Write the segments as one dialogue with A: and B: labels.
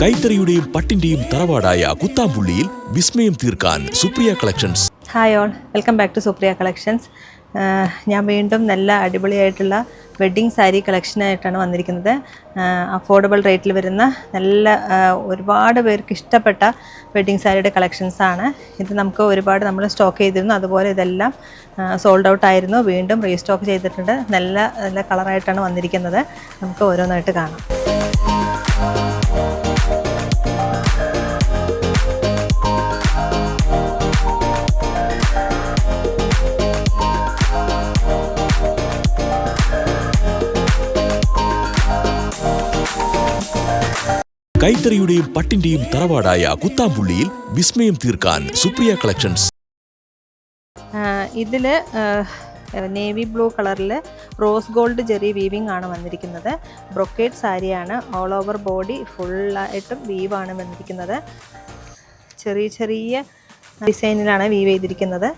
A: കൈത്തറിയുടെയും പട്ടിന്റെയും തറവാടായ കുത്താമ്പുള്ളിയിൽ വിസ്മയം തീർക്കാൻ Supriya collections.
B: Hi all, welcome back to Supriya collections. ഞാൻ വീണ്ടും നല്ല അടിപൊളിയായിട്ടുള്ള വെഡ്ഡിങ് സാരി കളക്ഷനായിട്ടാണ് വന്നിരിക്കുന്നത്. അഫോർഡബിൾ റേറ്റിൽ വരുന്ന നല്ല ഒരുപാട് പേർക്ക് ഇഷ്ടപ്പെട്ട വെഡ്ഡിങ് സാരിയുടെ കളക്ഷൻസാണ്. ഇത് നമുക്ക് ഒരുപാട് നമ്മൾ സ്റ്റോക്ക് ചെയ്തിരുന്നു, അതുപോലെ ഇതെല്ലാം സോൾഡ് ഔട്ട് ആയിരുന്നു. വീണ്ടും റീസ്റ്റോക്ക് ചെയ്തിട്ടുണ്ട്. നല്ല നല്ല കളറായിട്ടാണ് വന്നിരിക്കുന്നത്. നമുക്ക് ഓരോന്നായിട്ട് കാണാം.
A: കൈത്തറിയുടെയും പട്ടിന്റെയും തറവാടായ കുത്താമ്പുള്ളിയിൽ വിസ്മയം തീർക്കാൻ സുപ്രിയ കളക്ഷൻസ്.
B: ഇതിൽ നേവി ബ്ലൂ കളറിൽ റോസ് ഗോൾഡ് ജെറി വീവിംഗ് ആണ് വന്നിരിക്കുന്നത്. ബ്രൊക്കേഡ് സാരിയാണ്. ഓൾ ഓവർ ബോഡി ഫുള്ളായിട്ടും വീവാണ് വന്നിരിക്കുന്നത്. ചെറിയ ചെറിയ ഡിസൈനിലാണ് വീവ് ചെയ്തിരിക്കുന്നത്.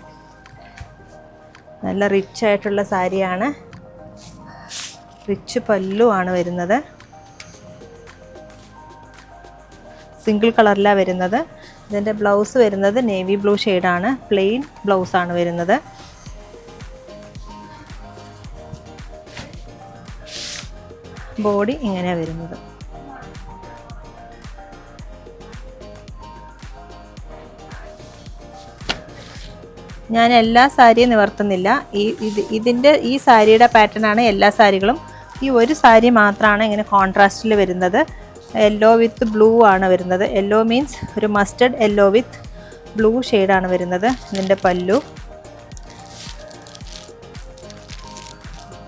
B: നല്ല റിച്ച് ആയിട്ടുള്ള സാരിയാണ്. റിച്ച് പല്ലു ആണ് വരുന്നത്. സിംഗിൾ കളറിലാണ് വരുന്നത്. ഇതിൻ്റെ ബ്ലൗസ് വരുന്നത് നേവി ബ്ലൂ ഷെയ്ഡാണ്. പ്ലെയിൻ ബ്ലൗസാണ് വരുന്നത്. ബോഡി ഇങ്ങനെയാണ് വരുന്നത്. ഞാൻ എല്ലാ സാരിയും നിവർത്തുന്നില്ല. ഈ സാരിയുടെ പാറ്റേൺ ആണ് എല്ലാ സാരികളും. ഈ ഒരു സാരി മാത്രമാണ് ഇങ്ങനെ കോൺട്രാസ്റ്റിൽ വരുന്നത്. യെല്ലോ വിത്ത് ബ്ലൂ ആണ് വരുന്നത്. യെല്ലോ മീൻസ് ഒരു മസ്റ്റർഡ് യെല്ലോ വിത്ത് ബ്ലൂ ഷെയ്ഡാണ് വരുന്നത്. ഇതിൻ്റെ പല്ലു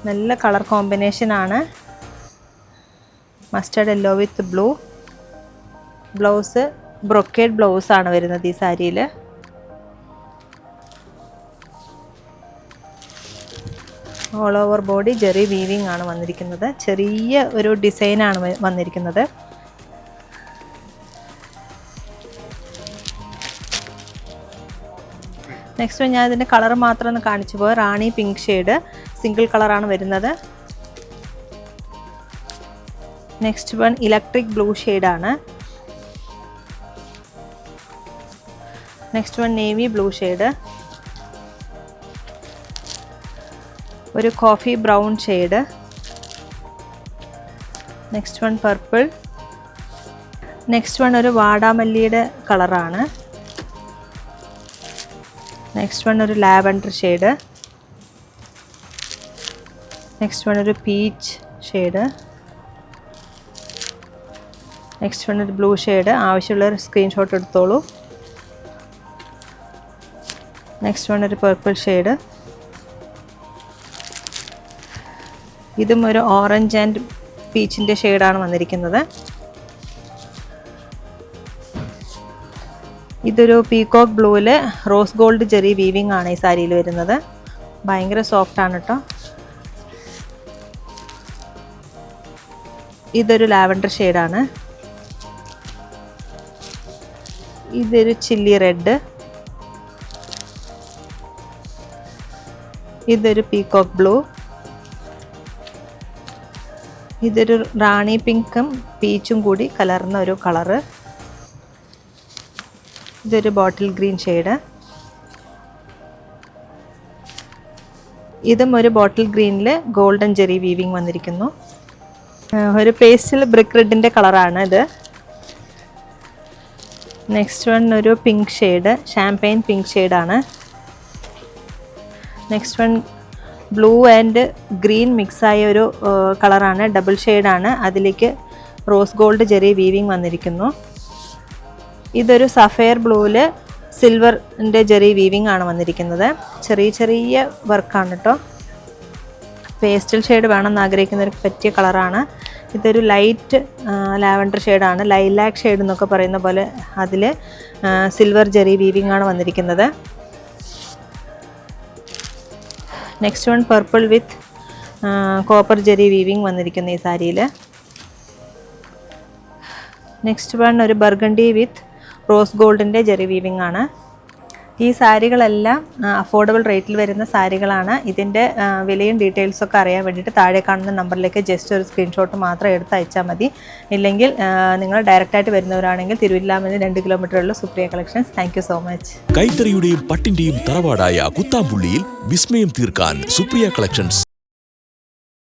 B: നല്ല കളർ കോമ്പിനേഷനാണ്. Mustard yellow with blue. Blouse brocade ബ്ലൗസാണ് വരുന്നത് ഈ സാരിയിൽ. All over body zari weaving ആണ് വന്നിരിക്കുന്നത്. ചെറിയ ഒരു ഡിസൈനാണ് വന്നിരിക്കുന്നത്. നെക്സ്റ്റ് ഞാൻ ഇതിൻ്റെ കളർ മാത്രം ഒന്ന് കാണിച്ചു പോയി. റാണി പിങ്ക് ഷെയ്ഡ് സിംഗിൾ കളറാണ് വരുന്നത്. നെക്സ്റ്റ് വൺ ഇലക്ട്രിക് ബ്ലൂ ഷെയ്ഡാണ്. Next one navy blue shade. ഒരു coffee brown shade. Next one purple. Next one ഒരു വാടാമല്ലിയുടെ കളറാണ്. നെക്സ്റ്റ് വൺ ഒരു ലാവൻഡർ ഷെയ്ഡ്. നെക്സ്റ്റ് വൺ ഒരു പീച്ച് ഷെയ്ഡ്. നെക്സ്റ്റ് വൺ ഒരു ബ്ലൂ ഷെയ്ഡ്. ആവശ്യമുള്ള സ്ക്രീൻഷോട്ട് എടുത്തോളൂ. നെക്സ്റ്റ് വൺ ഒരു പർപ്പിൾ ഷെയ്ഡ്. ഇതും ഒരു ഓറഞ്ച് ആൻഡ് പീച്ചിൻ്റെ ഷെയ്ഡാണ് വന്നിരിക്കുന്നത്. ഇതൊരു പീകോക്ക് ബ്ലൂവിൽ റോസ് ഗോൾഡ് ജെറി വീവിംഗ് ആണ് ഈ സാരിയിൽ വരുന്നത്. ഭയങ്കര സോഫ്റ്റ് ആണ് കേട്ടോ. ഇതൊരു ലാവൻഡർ ഷെയ്ഡാണ്. ഇതൊരു ചില്ലി റെഡ്. ഇതൊരു പീകോക്ക് ബ്ലൂ. ഇതൊരു റാണി പിങ്കും പീച്ചും കൂടി കലർന്ന ഒരു കളറ്. ഇതൊരു ബോട്ടിൽ ഗ്രീൻ ഷെയ്ഡ്. ഇതും ഒരു ബോട്ടിൽ ഗ്രീനിൽ ഗോൾഡൻ ജെറി വീവിംഗ് വന്നിരിക്കുന്നു. ഒരു പേസ്റ്റൽ ബ്രിക്ക് റെഡിൻ്റെ കളറാണ് ഇത്. നെക്സ്റ്റ് വൺ ഒരു pink shade, champagne pink shade. Next one blue and green മിക്സായ ഒരു കളറാണ്. ഡബിൾ ഷെയ്ഡാണ്. അതിലേക്ക് റോസ് ഗോൾഡ് ജെറി വീവിംഗ് വന്നിരിക്കുന്നു. ഇതൊരു സഫയർ ബ്ലൂവിൽ സിൽവറിൻ്റെ ജെറി വീവിംഗ് ആണ് വന്നിരിക്കുന്നത്. ചെറിയ ചെറിയ വർക്കാണ് കേട്ടോ. പേസ്റ്റൽ ഷെയ്ഡ് വേണമെന്ന് ആഗ്രഹിക്കുന്നവർക്ക് പറ്റിയ കളറാണ്. ഇതൊരു ലൈറ്റ് ലാവൻഡർ ഷെയ്ഡാണ്. ലൈലാക്ക് ഷെയ്ഡ് എന്നൊക്കെ പറയുന്ന പോലെ അതിൽ സിൽവർ ജെറി വീവിംഗ് ആണ് വന്നിരിക്കുന്നത്. Next one purple with copper zari weaving വന്നിരിക്കുന്ന ഈ സാരിയിൽ. നെക്സ്റ്റ് വൺ ഒരു ബർഗണ്ടി വിത്ത് റോസ് ഗോൾഡിൻ്റെ ജെറി വീവിംഗ് ആണ്. ഈ സാരികളെല്ലാം അഫോർഡബിൾ റേറ്റിൽ വരുന്ന സാരികളാണ്. ഇതിൻ്റെ വിലയും ഡീറ്റെയിൽസൊക്കെ അറിയാൻ വേണ്ടിയിട്ട് താഴെ കാണുന്ന നമ്പറിലേക്ക് ജസ്റ്റ് ഒരു സ്ക്രീൻഷോട്ട് മാത്രം എടുത്ത് അയച്ചാൽ മതി. ഇല്ലെങ്കിൽ നിങ്ങൾ ഡയറക്റ്റായിട്ട് വരുന്നവരാണെങ്കിൽ തിരുവല്ലാമന്ന് 2 കിലോമീറ്ററുള്ള Supriya collections. Thank you so much.
A: കൈത്തറിയുടെയും പട്ടിന്റെയും തറവാടായ കുത്താമ്പുള്ളിയിൽ വിസ്മയം തീർക്കാൻ സുപ്രിയ കളക്ഷൻസ്.